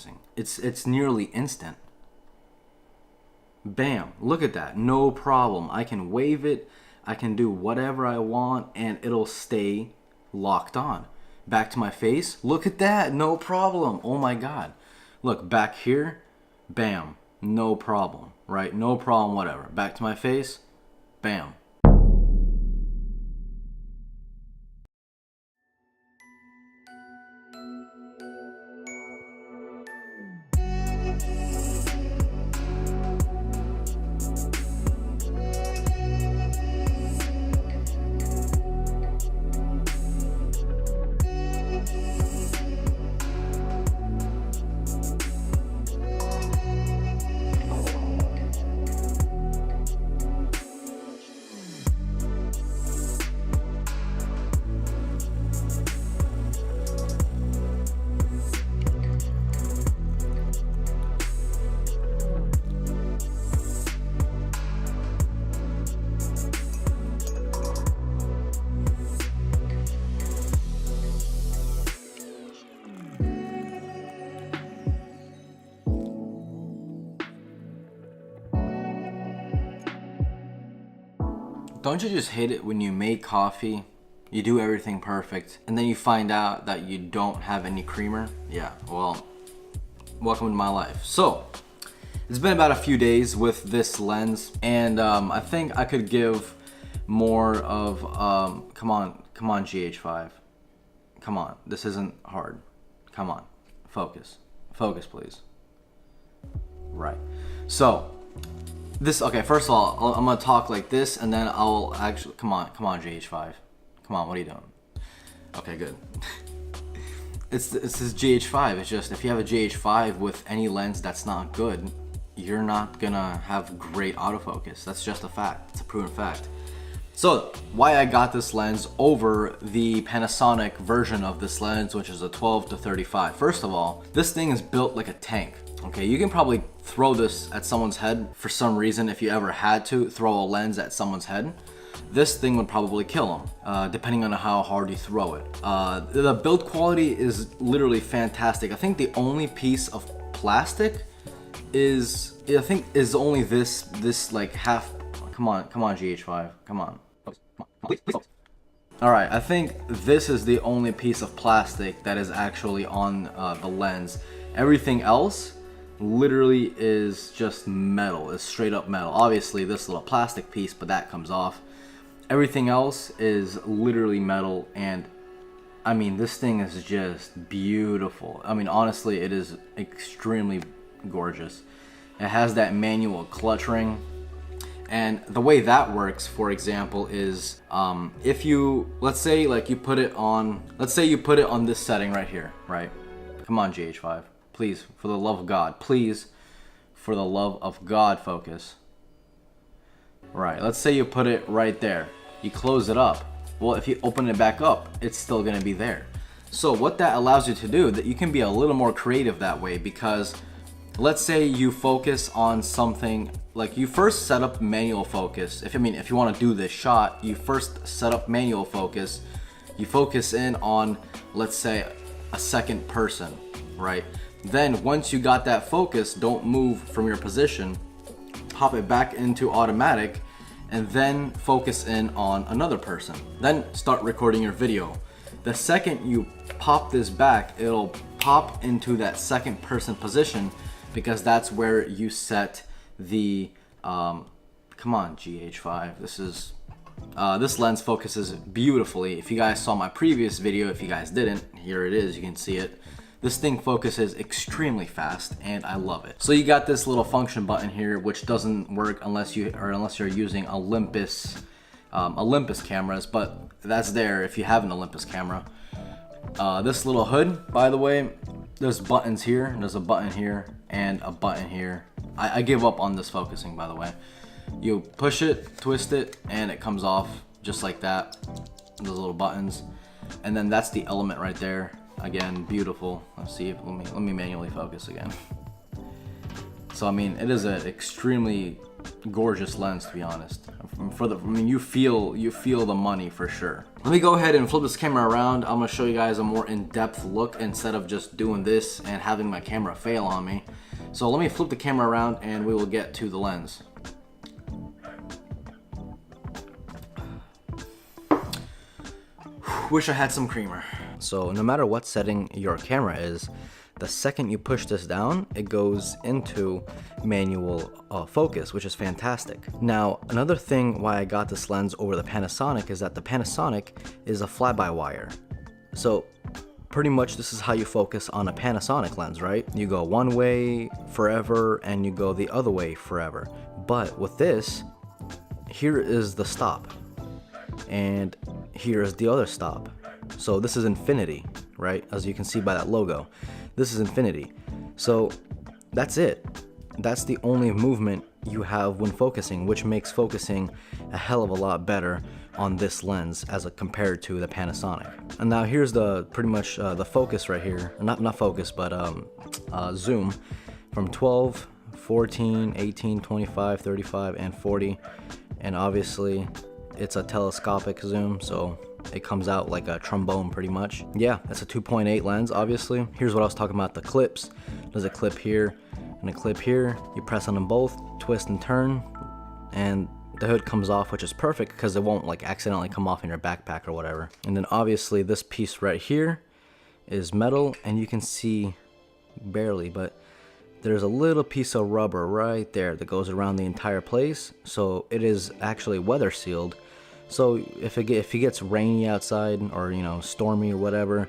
autofocusing. It's nearly instant. Bam, look at that, no problem. I can wave it, I can do whatever I want, and it'll stay locked on. Back to my face, look at that, no problem. Oh my God. Look, back here, bam, no problem, right? No problem, whatever. Back to my face, bam. Don't you just hate it when you make coffee, you do everything perfect, and then you find out that you don't have any creamer? Yeah, well, welcome to my life. So, it's been about a few days with this lens, and I think I could give more of, come on GH5. Come on, this isn't hard. Come on, focus. Focus, please. Right. So, okay, first of all, I'm gonna talk like this, and then I'll actually, come on GH5. Come on, what are you doing? Okay, good. It's this GH5, it's just, if you have a GH5 with any lens that's not good, you're not gonna have great autofocus. That's just a fact, it's a proven fact. So, why I got this lens over the Panasonic version of this lens, which is a 12-35. First of all, this thing is built like a tank. Okay, you can probably throw this at someone's head for some reason. If you ever had to throw a lens at someone's head, this thing would probably kill them, depending on how hard you throw it. The build quality is literally fantastic. I think the only piece of plastic is only this like half. Come on GH5, come on. Please. All right, I think this is the only piece of plastic that is actually on the lens. Everything else literally is just metal, is straight up metal. Obviously this little plastic piece, but that comes off. Everything else is literally metal, and I mean, this thing is just beautiful. I mean, honestly, it is extremely gorgeous. It has that manual clutch ring, and the way that works, for example, is if you, let's say like you put it on, this setting right here, right? Come on GH5. Please, for the love of God, please, for the love of God, focus. Right, let's say you put it right there. You close it up. Well, if you open it back up, it's still gonna be there. So what that allows you to do, that you can be a little more creative that way, because let's say you focus on something, like you first set up manual focus. If you wanna do this shot, you first set up manual focus. You focus in on, let's say, a second person, right? Then once you got that focus, don't move from your position, pop it back into automatic, and then focus in on another person. Then start recording your video. The second you pop this back, it'll pop into that second person position, because that's where you set the, come on GH5, this lens focuses beautifully. If you guys saw my previous video, if you guys didn't, here it is, you can see it. This thing focuses extremely fast, and I love it. So you got this little function button here, which doesn't work unless you're using Olympus cameras, but that's there if you have an Olympus camera. This little hood, by the way, there's buttons here, there's a button here, and a button here. I give up on this focusing, by the way. You push it, twist it, and it comes off just like that. Those little buttons, and then that's the element right there. Again, beautiful. Let's see, let me manually focus again. So I mean, it is an extremely gorgeous lens, to be honest. You feel the money for sure. Let me go ahead and flip this camera around. I'm gonna show you guys a more in-depth look instead of just doing this and having my camera fail on me. So let me flip the camera around and we will get to the lens. Wish I had some creamer. So no matter what setting your camera is, the second you push this down, it goes into manual focus, which is fantastic. Now, another thing why I got this lens over the Panasonic is that the Panasonic is a fly-by-wire. So pretty much this is how you focus on a Panasonic lens, right? You go one way forever and you go the other way forever. But with this, here is the stop and here is the other stop. So this is infinity, right? As you can see by that logo. This is infinity. So that's it. That's the only movement you have when focusing, which makes focusing a hell of a lot better on this lens as compared to the Panasonic. And now here's the pretty much the focus right here. Not focus, but zoom from 12, 14, 18, 25, 35, and 40. And obviously it's a telescopic zoom, so it comes out like a trombone pretty much. Yeah, it's a 2.8 lens, obviously. Here's what I was talking about, the clips. There's a clip here and a clip here. You press on them both, twist and turn, and the hood comes off, which is perfect because it won't like accidentally come off in your backpack or whatever. And then obviously this piece right here is metal, and you can see barely, but there's a little piece of rubber right there that goes around the entire place. So it is actually weather sealed. So if it gets rainy outside, or stormy or whatever,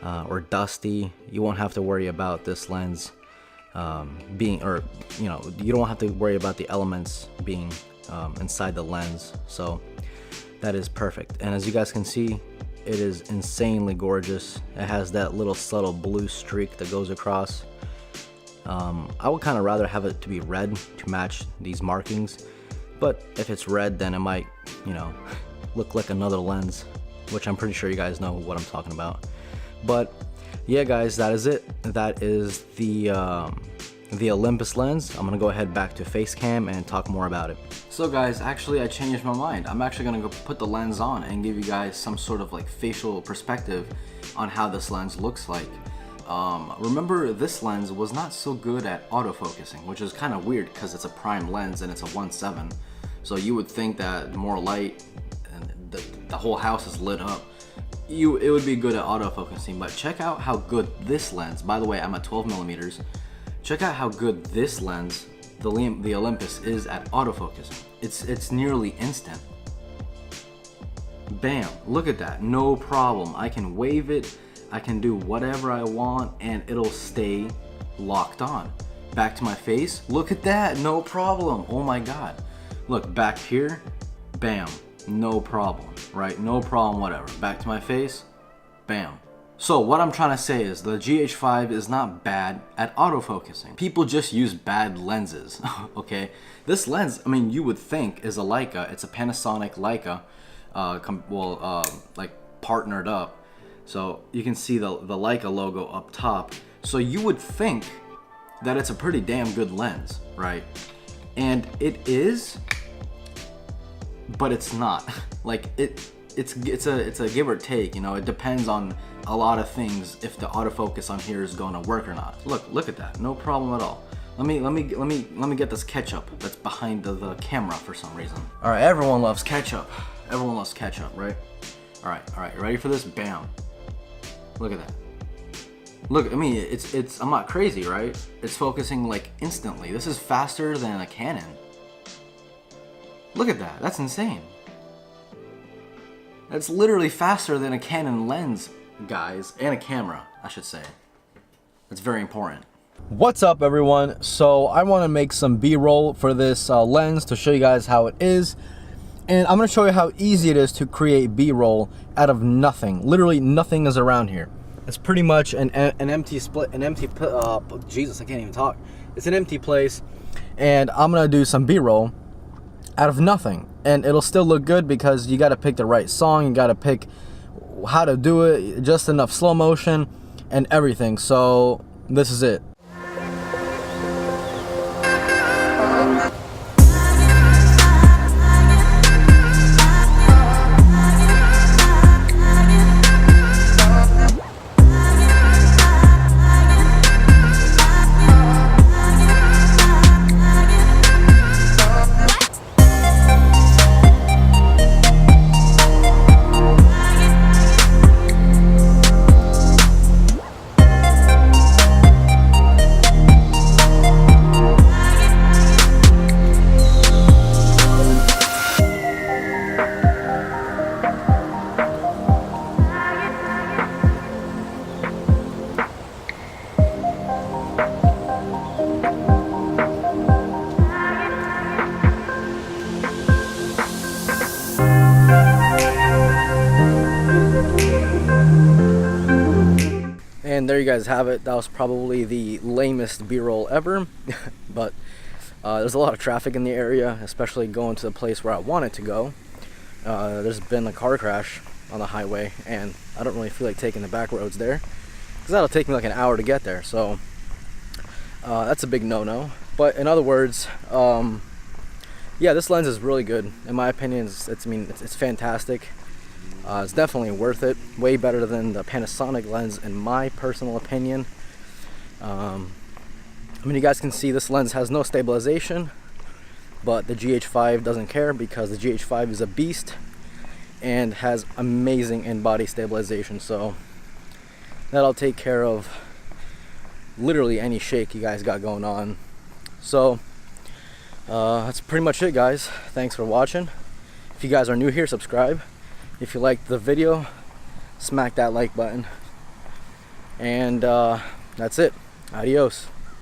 or dusty, you won't have to worry about this lens being, or you don't have to worry about the elements being inside the lens. So that is perfect. And as you guys can see, it is insanely gorgeous. It has that little subtle blue streak that goes across. I would kind of rather have it to be red to match these markings. But if it's red, then it might, look like another lens, which I'm pretty sure you guys know what I'm talking about. But yeah, guys, that is it. That is the Olympus lens. I'm gonna go ahead back to face cam and talk more about it. So guys, actually I changed my mind. I'm actually gonna go put the lens on and give you guys some sort of like facial perspective on how this lens looks like. Remember, this lens was not so good at autofocusing, which is kind of weird because it's a prime lens and it's a 1.7. So you would think that more light and the whole house is lit up, it would be good at autofocusing. But check out how good this lens, by the way, I'm at 12 millimeters. Check out how good this lens, the Olympus, is at autofocusing. It's nearly instant. Bam, look at that, no problem. I can wave it, I can do whatever I want and it'll stay locked on. Back to my face, look at that, no problem. Oh my God. Look, back here, bam, no problem, right? No problem, whatever. Back to my face, bam. So what I'm trying to say is the GH5 is not bad at autofocusing. People just use bad lenses, okay? This lens, I mean, you would think is a Leica. It's a Panasonic Leica, like partnered up. So you can see the Leica logo up top. So you would think that it's a pretty damn good lens, right? And it is, but it's not. Like it's a give or take, it depends on a lot of things if the autofocus on here is going to work or not. Look at that, no problem at all. Let me get this ketchup that's behind the camera for some reason. All right, everyone loves ketchup. Everyone loves ketchup, right? All right, you ready for this? Bam. Look at that. Look, I mean, it's I'm not crazy, right? It's focusing like instantly. This is faster than a Canon. Look at that, that's insane. That's literally faster than a Canon lens, guys, and a camera, I should say. That's very important. What's up, everyone? So I want to make some B-roll for this lens to show you guys how it is. And I'm going to show you how easy it is to create B-roll out of nothing. Literally nothing is around here. It's pretty much an empty split, Jesus, I can't even talk. It's an empty place, and I'm going to do some B-roll out of nothing. And it'll still look good because you got to pick the right song, you got to pick how to do it, just enough slow motion and everything. So this is it. you guys have it. That was probably the lamest b-roll ever. But there's a lot of traffic in the area, especially going to the place where I wanted to go. There's been a car crash on the highway, and I don't really feel like taking the back roads there, because that'll take me like an hour to get there. So that's a big no-no. But in other words, yeah, this lens is really good. In my opinion, it's fantastic. It's definitely worth it. Way better than the Panasonic lens, in my personal opinion. I mean, you guys can see this lens has no stabilization, but the GH5 doesn't care, because the GH5 is a beast and has amazing in-body stabilization. So that'll take care of literally any shake you guys got going on. So that's pretty much it, guys. Thanks for watching. If you guys are new here, subscribe. If you liked the video, smack that like button. And that's it. Adios.